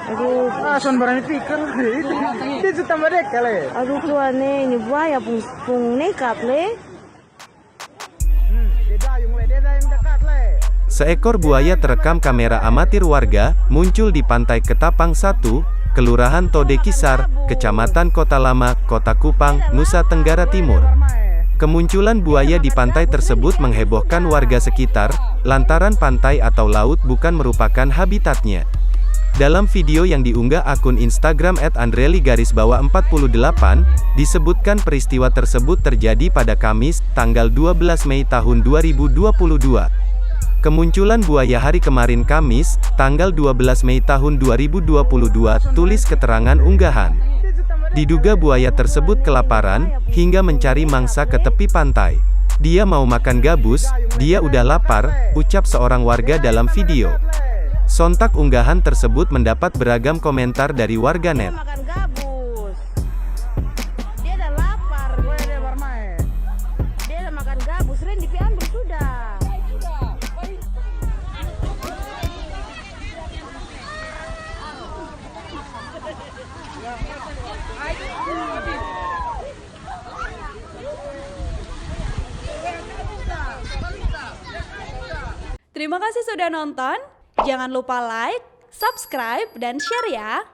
Aduh, son barang pikir. Itu tambah mereka le. Aduh keluar nih, ini buaya pung nekat le. Dia yang dekat le. Seekor buaya terekam kamera amatir warga muncul di Pantai Ketapang 1, Kelurahan Tode Kisar, Kecamatan Kota Lama, Kota Kupang, Nusa Tenggara Timur. Kemunculan buaya di pantai tersebut menghebohkan warga sekitar, lantaran pantai atau laut bukan merupakan habitatnya. Dalam video yang diunggah akun Instagram @andreli_48, disebutkan peristiwa tersebut terjadi pada Kamis, tanggal 12 Mei tahun 2022. Kemunculan buaya hari kemarin Kamis, tanggal 12 Mei tahun 2022, tulis keterangan unggahan. Diduga buaya tersebut kelaparan, hingga mencari mangsa ke tepi pantai. Dia mau makan gabus, dia udah lapar, ucap seorang warga dalam video. Sontak unggahan tersebut mendapat beragam komentar dari warganet. Makan gabus. Dia udah lapar. Dia udah makan gabus. Ren diambil sudah. Terima kasih sudah nonton. Jangan lupa like, subscribe, dan share ya.